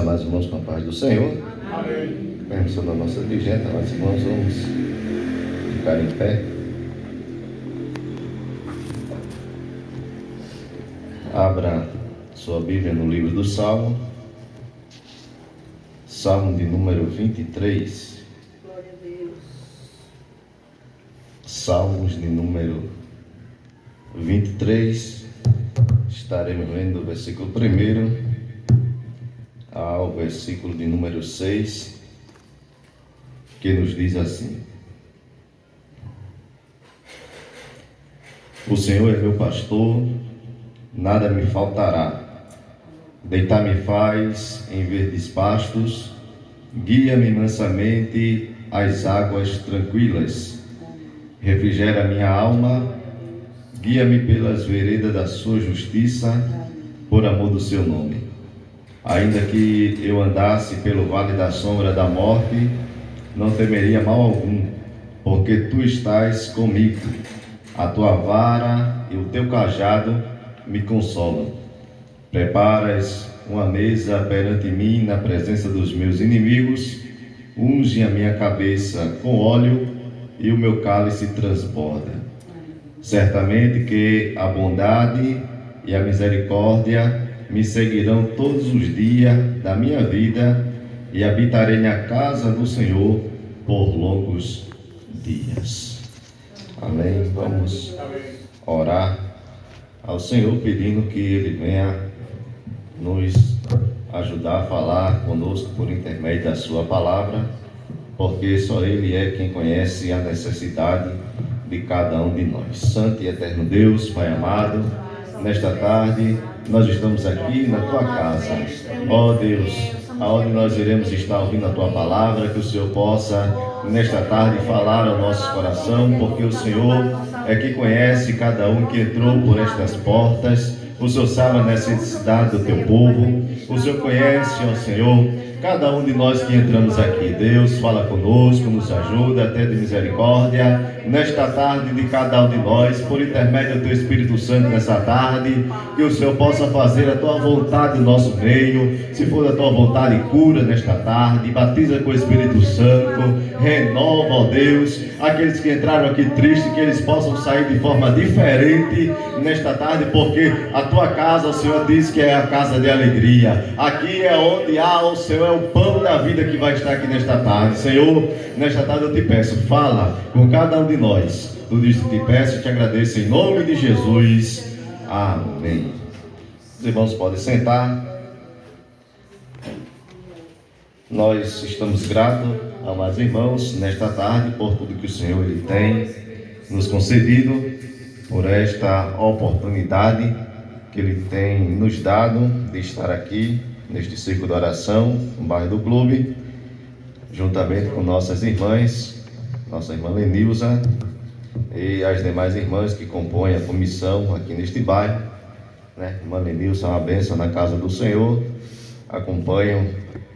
amados irmãos, com a paz do Senhor. Amém. Permissão da nossa dirigente, amados irmãos, vamos ficar em pé. Abra sua Bíblia no livro do Salmo, Salmo de número 23. Glória a Deus. Salmos de número 23. Estaremos lendo o versículo 1 ao versículo de número 6, que nos diz assim: O Senhor é meu pastor, nada me faltará. Deitar-me faz em verdes pastos, guia-me mansamente às águas tranquilas. Refrigera minha alma, guia-me pelas veredas da sua justiça, por amor do seu nome. Ainda que eu andasse pelo vale da sombra da morte, não temeria mal algum, porque tu estás comigo. A tua vara e o teu cajado me consolam. Preparas uma mesa perante mim na presença dos meus inimigos, unge a minha cabeça com óleo e o meu cálice transborda. Certamente que a bondade e a misericórdia me seguirão todos os dias da minha vida e habitarei na casa do Senhor por longos dias. Amém. Vamos orar ao Senhor pedindo que Ele venha nos ajudar a falar conosco por intermédio da sua palavra, porque só Ele é quem conhece a necessidade de cada um de nós. Santo e eterno Deus, Pai amado, nesta tarde nós estamos aqui na Tua casa. Ó Deus, aonde nós iremos estar ouvindo a Tua palavra, que o Senhor possa nesta tarde falar ao nosso coração, porque o Senhor é que conhece cada um que entrou por estas portas. O Senhor sabe a necessidade do Teu povo. O Senhor conhece, ó Senhor, cada um de nós que entramos aqui. Deus, fala conosco, nos ajuda, tenha de misericórdia nesta tarde de cada um de nós, por intermédio do Teu Espírito Santo nessa tarde, que o Senhor possa fazer a Tua vontade no nosso meio. Se for da Tua vontade, cura nesta tarde, batiza com o Espírito Santo, renova, ó Deus, aqueles que entraram aqui tristes, que eles possam sair de forma diferente nesta tarde, porque a Tua casa, o Senhor diz que é a casa de alegria. Aqui é onde há, o Senhor é o pão da vida que vai estar aqui nesta tarde. Senhor, nesta tarde eu te peço, fala com cada um de nós. Tudo isso te peço e te agradeço em nome de Jesus. Amém. Os irmãos podem sentar. Nós estamos gratos, amados irmãos, nesta tarde por tudo que o Senhor Ele tem nos concedido, por esta oportunidade que Ele tem nos dado de estar aqui neste círculo de oração no bairro do Clube, juntamente com nossas irmãs, nossa irmã Lenilza e as demais irmãs que compõem a comissão aqui neste bairro, né? Irmã Lenilza é uma bênção na casa do Senhor, acompanham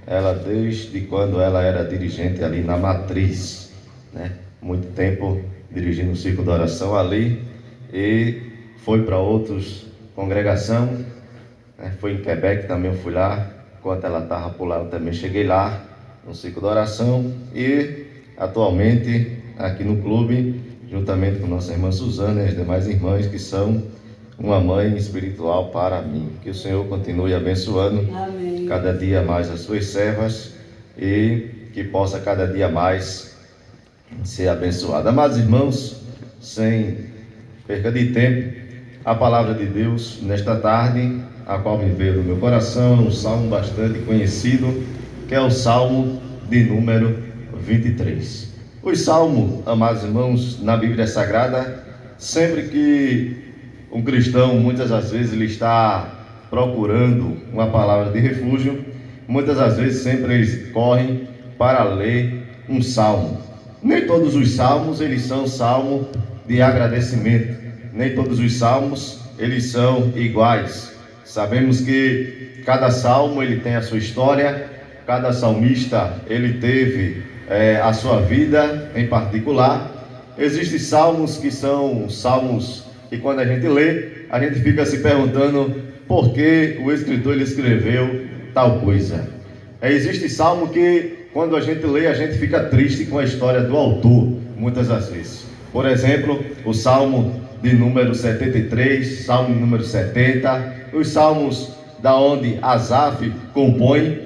ela desde quando ela era dirigente ali na Matriz, né? Muito tempo dirigindo o círculo de oração ali, e foi para outras congregação, né? Foi em Quebec também, eu fui lá, enquanto ela estava por lá eu também cheguei lá no ciclo de oração, e atualmente aqui no clube, juntamente com nossa irmã Suzana e as demais irmãs que são uma mãe espiritual para mim. Que o Senhor continue abençoando. Amém. Cada dia mais as suas servas, e que possa cada dia mais ser abençoada. Amados irmãos, sem perca de tempo, a palavra de Deus nesta tarde, a qual me veio do meu coração, é um salmo bastante conhecido, que é o Salmo de número 23. O salmo, amados irmãos, na Bíblia Sagrada, sempre que um cristão, muitas das vezes, ele está procurando uma palavra de refúgio, muitas das vezes sempre eles correm para ler um salmo. Nem todos os salmos, eles são salmo de agradecimento. Nem todos os salmos, eles são iguais. Sabemos que cada salmo, ele tem a sua história, cada salmista, ele teve a sua vida em particular. Existem salmos que são salmos que quando a gente lê, a gente fica se perguntando por que o escritor ele escreveu tal coisa. Existe salmo que, quando a gente lê, a gente fica triste com a história do autor, muitas das vezes. Por exemplo, o salmo de número 73, salmo de número 70, os salmos da onde Asaf compõe,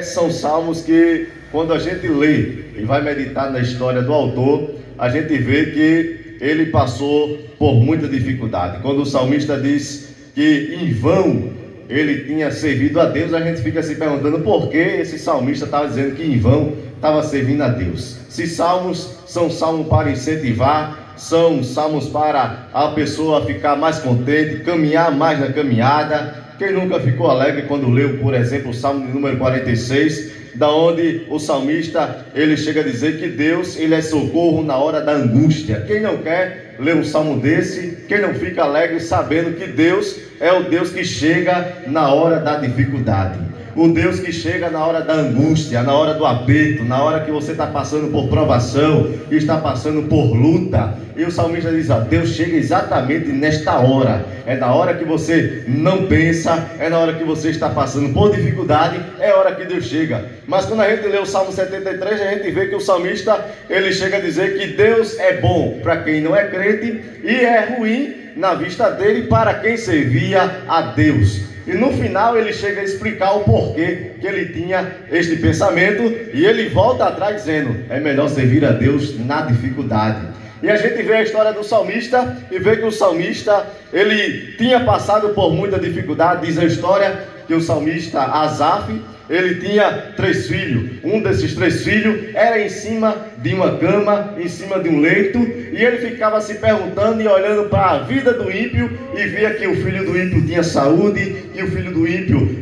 são salmos que, quando a gente lê e vai meditar na história do autor, a gente vê que ele passou por muita dificuldade. Quando o salmista diz que em vão ele tinha servido a Deus, a gente fica se perguntando por que esse salmista estava dizendo que em vão estava servindo a Deus. Se salmos são salmos para incentivar, são salmos para a pessoa ficar mais contente, caminhar mais na caminhada. Quem nunca ficou alegre quando leu, por exemplo, o salmo de número 46, da onde o salmista, ele chega a dizer que Deus, ele é socorro na hora da angústia. Quem não quer ler um salmo desse? Quem não fica alegre sabendo que Deus é o Deus que chega na hora da dificuldade, o Deus que chega na hora da angústia, na hora do aperto, na hora que você está passando por provação, que está passando por luta. E o salmista diz, Deus chega exatamente nesta hora. É na hora que você não pensa, é na hora que você está passando por dificuldade, é a hora que Deus chega. Mas quando a gente lê o Salmo 73, a gente vê que o salmista, ele chega a dizer que Deus é bom para quem não é crente e é ruim na vista dele para quem servia a Deus. E no final ele chega a explicar o porquê que ele tinha este pensamento, e ele volta atrás dizendo, é melhor servir a Deus na dificuldade. E a gente vê a história do salmista e vê que o salmista, ele tinha passado por muita dificuldade. Diz a história que o salmista Asaf, ele tinha 3 filhos. Um desses 3 filhos era em cima de uma cama, em cima de um leito, e ele ficava se perguntando e olhando para a vida do ímpio, e via que o filho do ímpio tinha saúde, que o filho do ímpio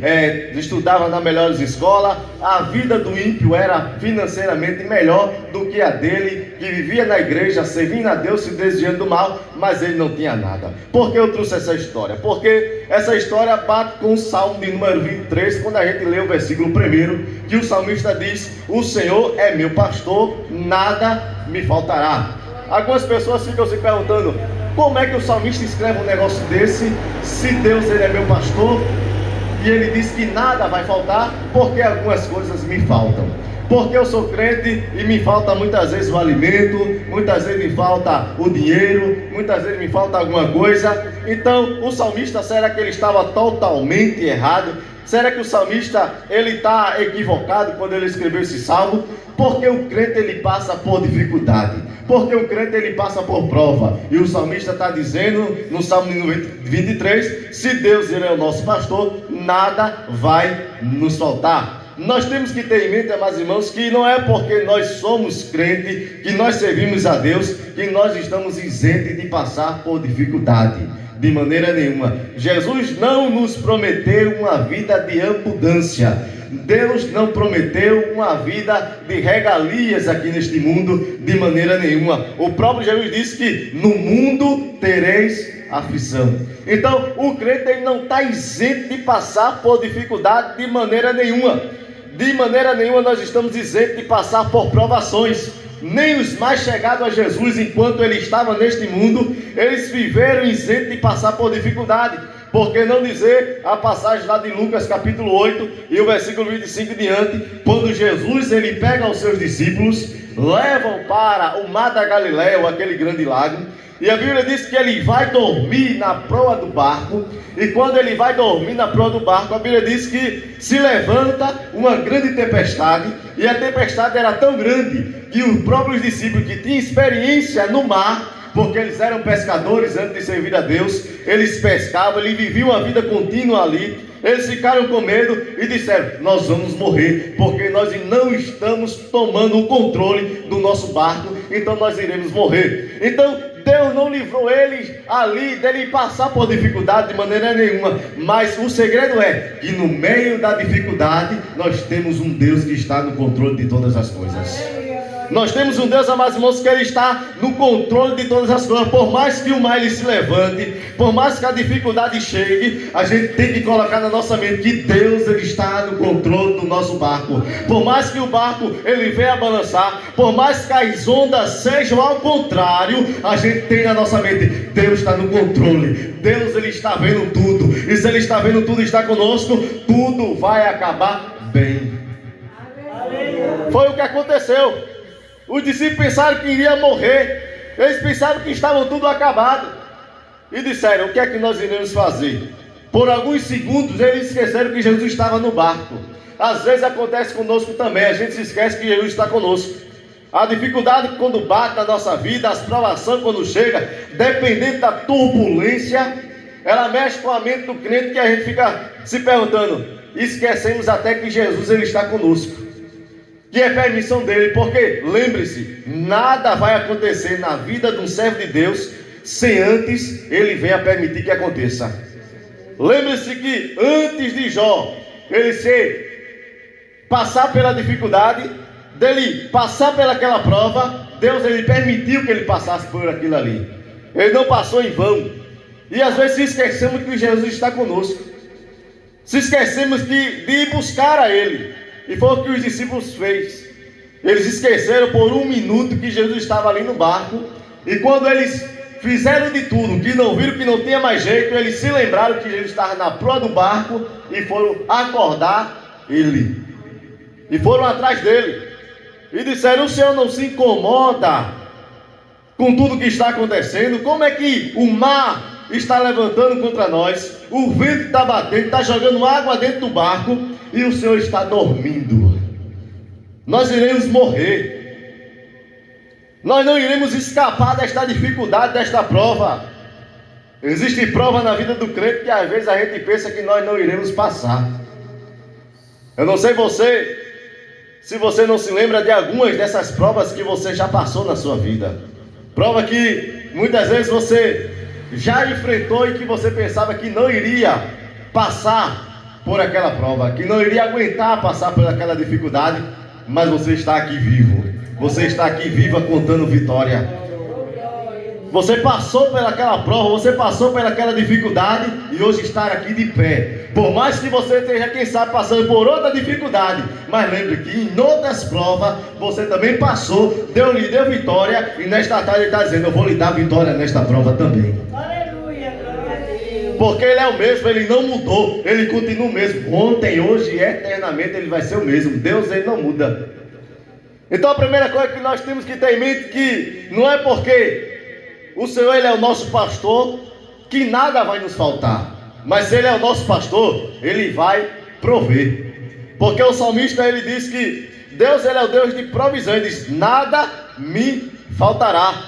estudava nas melhores escolas, a vida do ímpio era financeiramente melhor do que a dele, que vivia na igreja, servindo a Deus, se desviando do mal, mas ele não tinha nada. Por que eu trouxe essa história? Porque essa história bate com o Salmo de número 23, quando a gente lê o versículo 1, que o salmista diz, o Senhor é meu pastor, nada me faltará. Algumas pessoas ficam se perguntando, como é que o salmista escreve um negócio desse, se Deus ele é meu pastor, e ele diz que nada vai faltar, porque algumas coisas me faltam. Porque eu sou crente e me falta muitas vezes o alimento, muitas vezes me falta o dinheiro, muitas vezes me falta alguma coisa. Então o salmista, será que ele estava totalmente errado? Será que o salmista ele está equivocado quando ele escreveu esse salmo? Porque o crente ele passa por dificuldade, porque o crente ele passa por prova, e o salmista está dizendo no Salmo 23, se Deus ele é o nosso pastor, nada vai nos faltar. Nós temos que ter em mente, amados irmãos, que não é porque nós somos crentes, que nós servimos a Deus, que nós estamos isentos de passar por dificuldade. De maneira nenhuma. Jesus não nos prometeu uma vida de abundância. Deus não prometeu uma vida de regalias aqui neste mundo, de maneira nenhuma. O próprio Jesus disse que no mundo tereis aflição. Então o crente ele não está isento de passar por dificuldade de maneira nenhuma. De maneira nenhuma nós estamos isentos de passar por provações. Nem os mais chegados a Jesus, enquanto ele estava neste mundo, eles viveram isentos de passar por dificuldade. Por que não dizer a passagem lá de Lucas capítulo 8 e o versículo 25 diante, quando Jesus ele pega os seus discípulos, levam para o mar da Galileia, aquele grande lago, e a Bíblia diz que ele vai dormir na proa do barco, e quando ele vai dormir na proa do barco, a Bíblia diz que se levanta uma grande tempestade, e a tempestade era tão grande que os próprios discípulos que tinham experiência no mar, porque eles eram pescadores antes de servir a Deus, eles pescavam, eles viviam uma vida contínua ali, eles ficaram com medo e disseram, nós vamos morrer, porque nós não estamos tomando o controle do nosso barco, então nós iremos morrer. Então Deus não livrou eles ali dele passar por dificuldade de maneira nenhuma, mas o segredo é que no meio da dificuldade nós temos um Deus que está no controle de todas as coisas. Nós temos um Deus, amados irmãos, que ele está no controle de todas as coisas. Por mais que o mar ele se levante, por mais que a dificuldade chegue, a gente tem que colocar na nossa mente que Deus ele está no controle do nosso barco. Por mais que o barco ele venha a balançar, por mais que as ondas sejam ao contrário, a gente tem na nossa mente, Deus está no controle. Deus ele está vendo tudo, e se ele está vendo tudo e está conosco, tudo vai acabar bem. Foi o que aconteceu. Os discípulos pensaram que iria morrer. Eles pensaram que estavam tudo acabado. E disseram: o que é que nós iremos fazer? Por alguns segundos eles esqueceram que Jesus estava no barco. Às vezes acontece conosco também. A gente se esquece que Jesus está conosco. A dificuldade quando bate na nossa vida, as provações quando chega, dependendo da turbulência, ela mexe com a mente do crente, que a gente fica se perguntando. Esquecemos até que Jesus ele está conosco, que é permissão dele, porque lembre-se, nada vai acontecer na vida de um servo de Deus sem antes ele venha permitir que aconteça. Lembre-se que antes de Jó ele se passar pela dificuldade, dele passar pelaquela prova, Deus ele permitiu que ele passasse por aquilo ali. Ele não passou em vão. E às vezes esquecemos que Jesus está conosco. Se esquecemos de ir buscar a Ele. E foi o que os discípulos fez. Eles esqueceram por um minuto que Jesus estava ali no barco. E quando eles fizeram de tudo, que não viram que não tinha mais jeito, eles se lembraram que Jesus estava na proa do barco e foram acordar Ele. E foram atrás dele. E disseram: o Senhor não se incomoda com tudo que está acontecendo? Como é que o mar está levantando contra nós, o vento está batendo, está jogando água dentro do barco, e o Senhor está dormindo? Nós iremos morrer. Nós não iremos escapar desta dificuldade, desta prova. Existe prova na vida do crente que às vezes a gente pensa que nós não iremos passar. Eu não sei você, se você não se lembra de algumas dessas provas que você já passou na sua vida. Prova que muitas vezes você já enfrentou e que você pensava que não iria passar por aquela prova, que não iria aguentar passar por aquela dificuldade, mas você está aqui vivo. Você está aqui viva contando vitória. Você passou pelaquela prova, você passou pelaquela dificuldade e hoje está aqui de pé. Por mais que você esteja, quem sabe, passando por outra dificuldade, mas lembre que em outras provas você também passou, Deus lhe deu vitória, e nesta tarde Ele está dizendo: eu vou lhe dar vitória nesta prova também. Aleluia, glória a Deus. Porque Ele é o mesmo, Ele não mudou, Ele continua o mesmo. Ontem, hoje e eternamente Ele vai ser o mesmo. Deus, Ele não muda. Então a primeira coisa que nós temos que ter em mente, que não é porque o Senhor Ele é o nosso pastor que nada vai nos faltar. Mas se Ele é o nosso pastor, Ele vai prover. Porque o salmista ele diz que Deus Ele é o Deus de provisão. Ele diz: nada me faltará.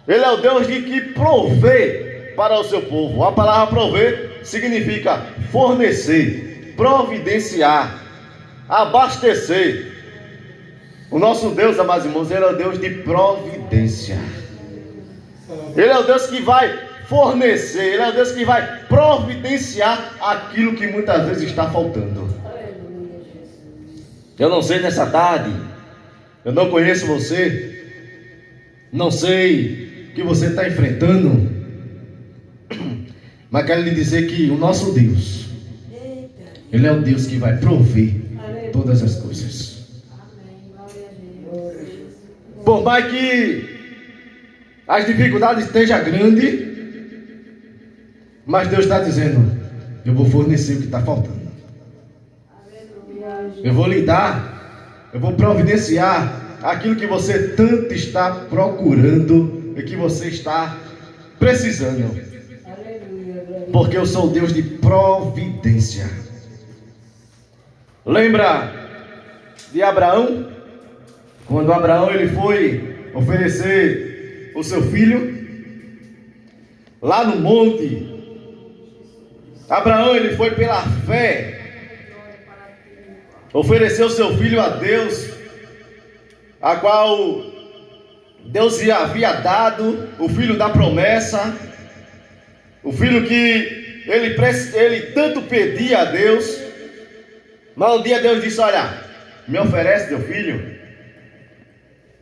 Ele é o Deus de que provê para o seu povo. A palavra prover significa fornecer, providenciar, abastecer. O nosso Deus, amados irmãos, Ele é o Deus de providência. Ele é o Deus que vai fornecer, Ele é o Deus que vai providenciar aquilo que muitas vezes está faltando. Eu não sei nessa tarde, eu não conheço você, não sei o que você está enfrentando, mas quero lhe dizer que o nosso Deus, Ele é o Deus que vai prover todas as coisas. Por mais que as dificuldades estejam grandes, mas Deus está dizendo: eu vou fornecer o que está faltando. Eu vou lhe dar, eu vou providenciar aquilo que você tanto está procurando e que você está precisando. Porque eu sou o Deus de providência. Lembra de Abraão? Quando Abraão ele foi oferecer o seu filho lá no monte, Abraão ele foi pela fé, ofereceu seu filho a Deus, a qual Deus lhe havia dado o filho da promessa, o filho que ele tanto pedia a Deus. Mas um dia Deus disse: olha, me oferece teu filho,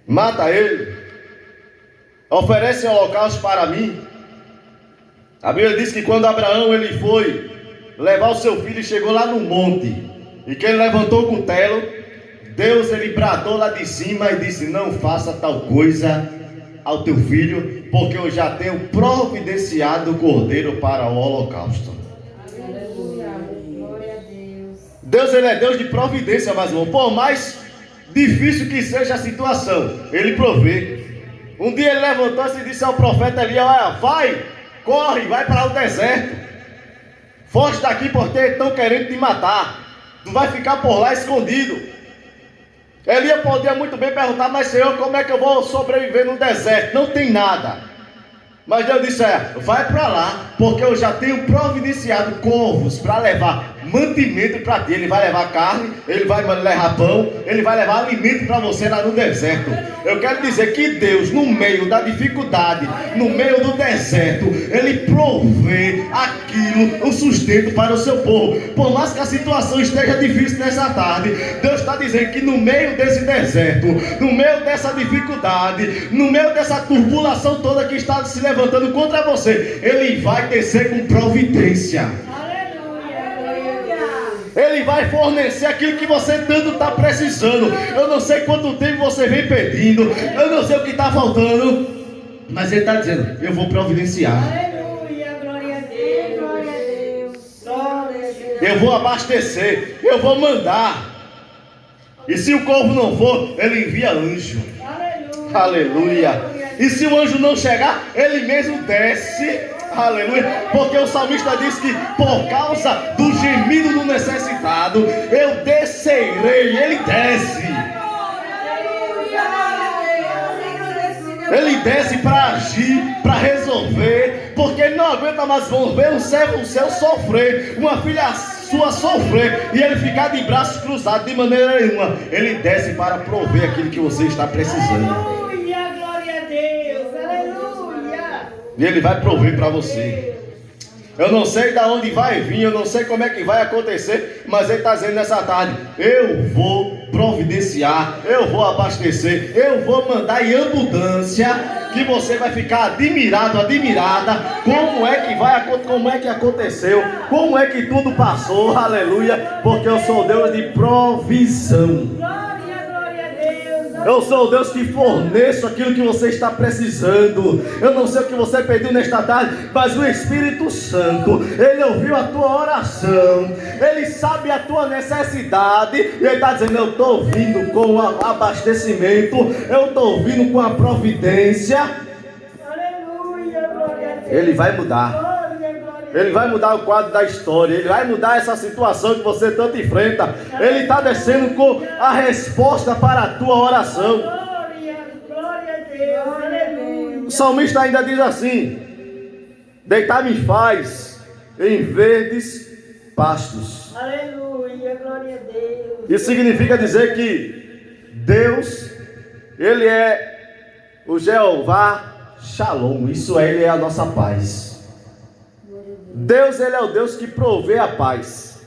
mata ele, oferece um holocausto para mim. A Bíblia diz que quando Abraão ele foi levar o seu filho e chegou lá no monte, e que ele levantou o cutelo, Deus ele bradou lá de cima e disse: não faça tal coisa ao teu filho, porque eu já tenho providenciado o cordeiro para o holocausto. Deus ele é Deus de providência, mas irmão, por mais difícil que seja a situação, Ele provê. Um dia ele levantou-se e disse ao profeta Elias: olha, vai, corre, vai para o deserto, foge daqui porque estão querendo te matar, tu vai ficar por lá escondido. Elias podia muito bem perguntar: mas Senhor, como é que eu vou sobreviver no deserto? Não tem nada. Mas Deus disse: vai para lá, porque eu já tenho providenciado corvos para levar mantimento para ti. Ele vai levar carne, ele vai levar pão, ele vai levar alimento para você lá no deserto. Eu quero dizer que Deus, no meio da dificuldade, no meio do deserto, Ele provê aquilo, o sustento para o seu povo. Por mais que a situação esteja difícil nessa tarde, Deus está dizendo que no meio desse deserto, no meio dessa dificuldade, no meio dessa turbulação toda que está se levantando contra você, Ele vai descer com providência. Ele vai fornecer aquilo que você tanto está precisando. Eu não sei quanto tempo você vem pedindo, eu não sei o que está faltando, mas Ele está dizendo: eu vou providenciar. Aleluia, glória a Deus, glória a Deus, glória a Deus. Eu vou abastecer, eu vou mandar. E se o corvo não for, Ele envia anjo. Aleluia, Aleluia. E se o anjo não chegar, Ele mesmo desce. Aleluia. Porque o salmista diz que por causa do gemido do necessitado, eu descerei. Ele desce. Ele desce para agir, para resolver, porque ele não aguenta mais ver um servo seu sofrer, uma filha sua sofrer, e ele ficar de braços cruzados de maneira nenhuma. Ele desce para prover aquilo que você está precisando. Aleluia, glória a Deus, aleluia. E Ele vai prover para você. Eu não sei de onde vai vir, eu não sei como é que vai acontecer, mas Ele está dizendo nessa tarde: eu vou providenciar, eu vou abastecer, eu vou mandar em abundância, que você vai ficar admirado, admirada, como é que aconteceu, como é que tudo passou, aleluia, porque eu sou Deus de provisão. Eu sou o Deus que forneço aquilo que você está precisando. Eu não sei o que você pediu nesta tarde, mas o Espírito Santo, Ele ouviu a tua oração, Ele sabe a tua necessidade, e Ele está dizendo: eu estou vindo com o abastecimento, eu estou vindo com a providência. Aleluia, glória a Deus. Ele vai mudar. Ele vai mudar o quadro da história. Ele vai mudar essa situação que você tanto enfrenta. Ele está descendo com a resposta para a tua oração. Glória a Deus, aleluia. O salmista ainda diz assim: deitar-me faz em verdes pastos. Aleluia, glória a Deus. Isso significa dizer que Deus, Ele é o Jeová Shalom. Isso é, Ele é a nossa paz. Deus, Ele é o Deus que provê a paz.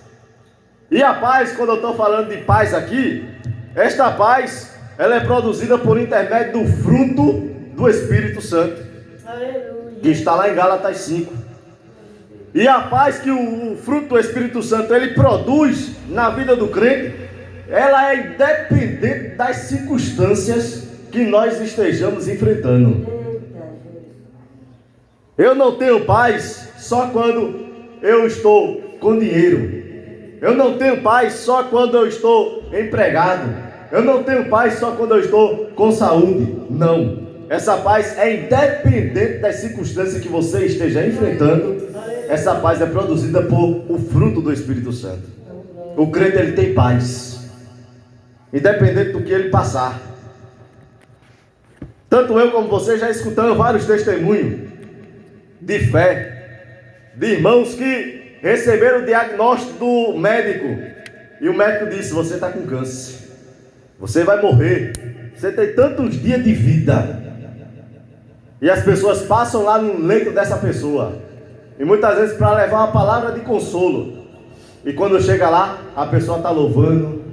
E a paz, quando eu estou falando de paz aqui, esta paz, ela é produzida por intermédio do fruto do Espírito Santo. Aleluia. Que está lá em Gálatas 5. E a paz que o fruto do Espírito Santo, ele produz na vida do crente, ela é independente das circunstâncias que nós estejamos enfrentando. Eu não tenho paz só quando eu estou com dinheiro. Eu não tenho paz só quando eu estou empregado. Eu não tenho paz só quando eu estou com saúde. Não. Essa paz é independente das circunstâncias que você esteja enfrentando. Essa paz é produzida por o fruto do Espírito Santo. O crente, ele tem paz, independente do que ele passar. Tanto eu como você já escutamos vários testemunhos de fé, de irmãos que receberam o diagnóstico do médico, e o médico disse: você está com câncer, você vai morrer, você tem tantos dias de vida. E as pessoas passam lá no leito dessa pessoa, e muitas vezes para levar uma palavra de consolo, e quando chega lá, a pessoa está louvando,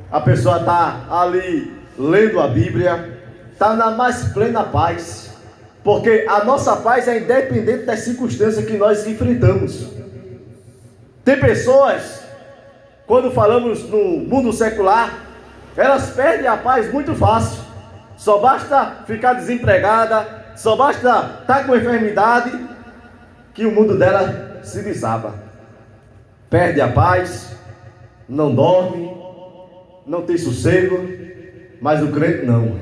a pessoa está ali lendo a Bíblia, está na mais plena paz. Porque a nossa paz é independente das circunstâncias que nós enfrentamos. Tem pessoas, quando falamos no mundo secular, elas perdem a paz muito fácil. Só basta ficar desempregada, só basta estar com enfermidade, que o mundo dela se desaba. Perde a paz, não dorme, não tem sossego, mas o crente não.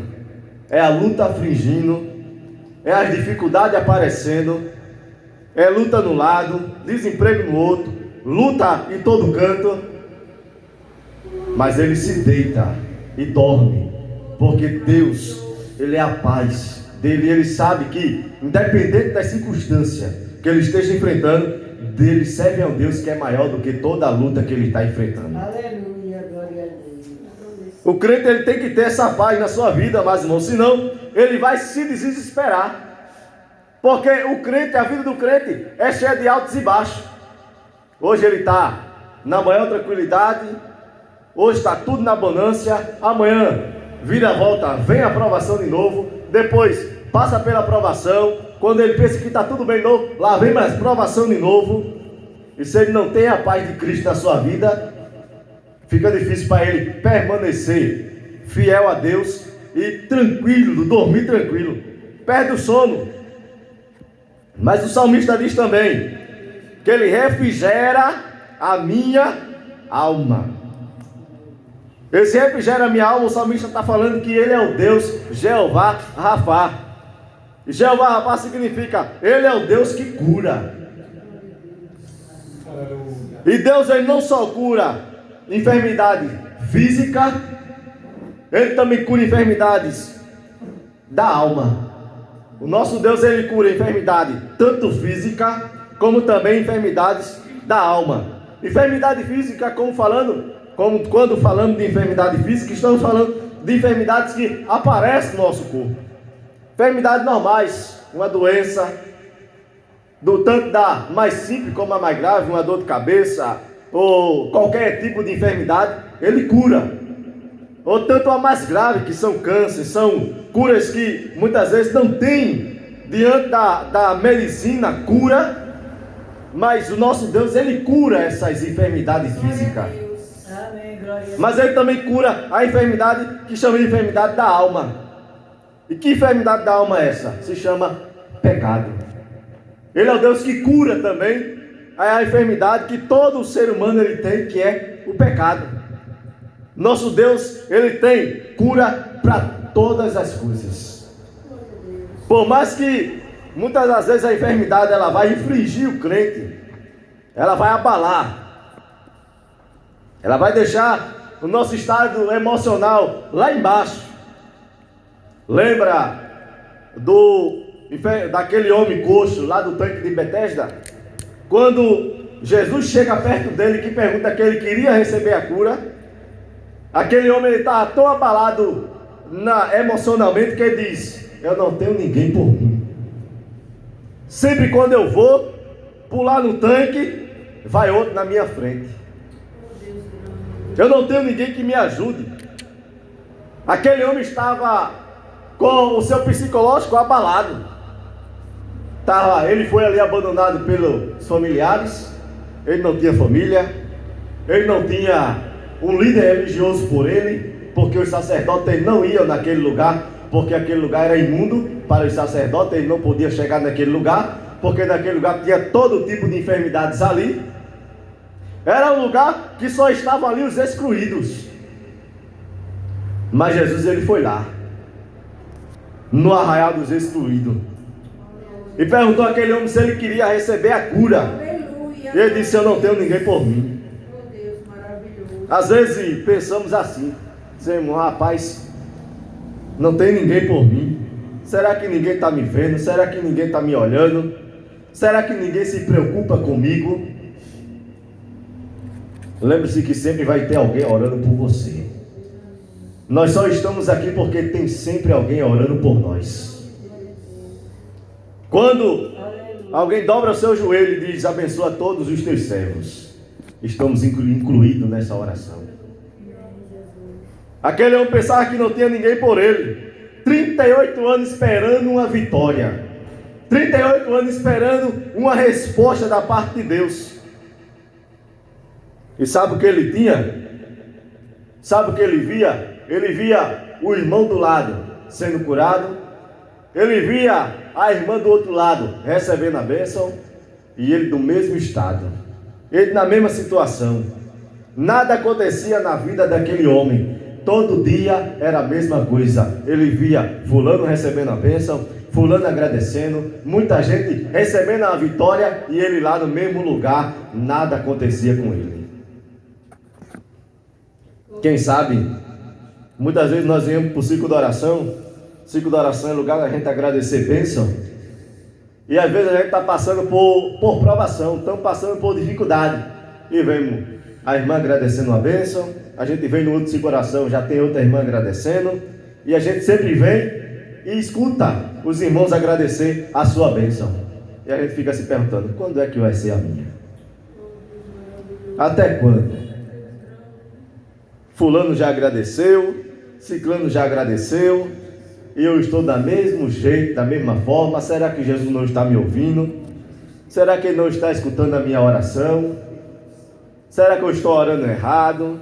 É a luta afligindo, é as dificuldades aparecendo, é luta no lado, desemprego no outro, luta em todo canto, mas ele se deita e dorme, porque Deus, Ele é a paz dele, ele sabe que, independente das circunstâncias que ele esteja enfrentando, dele serve a um Deus que é maior do que toda a luta que ele está enfrentando. Aleluia, glória a Deus. O crente, ele tem que ter essa paz na sua vida, mas irmão, senão ele vai se desesperar. Porque o crente, a vida do crente é cheia de altos e baixos. Hoje ele está na maior tranquilidade, hoje está tudo na abundância, amanhã vira a volta, vem a aprovação de novo, depois passa pela aprovação, quando ele pensa que está tudo bem de novo, lá vem mais aprovação de novo. E se ele não tem a paz de Cristo na sua vida, fica difícil para ele permanecer fiel a Deus e tranquilo, dormir tranquilo, perde o sono. Mas o salmista diz também que ele refrigera a minha alma. Esse refrigera a minha alma, o salmista está falando que ele é o Deus Jeová Rafá. E Jeová Rafá significa, ele é o Deus que cura. E Deus, ele não só cura enfermidade física, ele também cura enfermidades da alma. O nosso Deus, ele cura enfermidade tanto física como também enfermidades da alma. Enfermidade física, como quando falamos de enfermidade física, estamos falando de enfermidades que aparecem no nosso corpo. Enfermidades normais, uma doença, do tanto da mais simples como a mais grave, uma dor de cabeça, ou qualquer tipo de enfermidade, ele cura. Ou tanto a mais grave, que são cânceres, são curas que muitas vezes não tem diante da medicina cura, mas o nosso Deus, ele cura essas enfermidades físicas. Amém, glória a Deus. Mas ele também cura a enfermidade que chama de enfermidade da alma. E que enfermidade da alma é essa? Se chama pecado. Ele é o Deus que cura também a enfermidade que todo ser humano ele tem, que é o pecado. Nosso Deus, ele tem cura para todas as coisas. Por mais que muitas das vezes a enfermidade ela vai infligir o crente, ela vai abalar, ela vai deixar o nosso estado emocional lá embaixo. Lembra daquele homem coxo lá do tanque de Betesda? Quando Jesus chega perto dele que pergunta que ele queria receber a cura, aquele homem estava tão abalado emocionalmente que ele diz: eu não tenho ninguém por mim. Sempre quando eu vou pular no tanque, vai outro na minha frente. Eu não tenho ninguém que me ajude. Aquele homem estava com o seu psicológico abalado. Ele foi ali abandonado pelos familiares. Ele não tinha família. Ele não tinha um líder religioso por ele, porque os sacerdotes não iam naquele lugar, porque aquele lugar era imundo para os sacerdotes. Ele não podia chegar naquele lugar, porque naquele lugar tinha todo tipo de enfermidades ali. Era um lugar que só estavam ali os excluídos. Mas Jesus, ele foi lá, no arraial dos excluídos, e perguntou àquele homem se ele queria receber a cura. Aleluia. E ele disse: eu não tenho ninguém por mim. Oh Deus, maravilhoso. Às vezes pensamos assim, dizemos: rapaz, não tem ninguém por mim. Será que ninguém está me vendo? Será que ninguém está me olhando? Será que ninguém se preocupa comigo? Lembre-se que sempre vai ter alguém orando por você. Nós só estamos aqui porque tem sempre alguém orando por nós. Quando alguém dobra o seu joelho e diz: abençoa todos os teus servos, estamos incluídos nessa oração. Aquele homem pensava que não tinha ninguém por ele. 38 anos esperando uma vitória. 38 anos esperando uma resposta da parte de Deus. E sabe o que ele tinha? Sabe o que ele via? Ele via o irmão do lado sendo curado. Ele via a irmã do outro lado recebendo a bênção. E ele do mesmo estado. Ele na mesma situação. Nada acontecia na vida daquele homem. Todo dia era a mesma coisa. Ele via fulano recebendo a bênção, fulano agradecendo, muita gente recebendo a vitória e ele lá no mesmo lugar. Nada acontecia com ele. Quem sabe, muitas vezes nós viemos para o ciclo da oração. Ciclo da oração é lugar da gente agradecer bênção. E às vezes a gente está passando por provação, estamos passando por dificuldade. E vemos a irmã agradecendo uma bênção, a gente vem no outro ciclo da oração, já tem outra irmã agradecendo. E a gente sempre vem e escuta os irmãos agradecer a sua bênção. E a gente fica se perguntando, quando é que vai ser a minha? Até quando? Fulano já agradeceu, ciclano já agradeceu, e eu estou do mesmo jeito, da mesma forma. Será que Jesus não está me ouvindo? Será que Ele não está escutando a minha oração? Será que eu estou orando errado?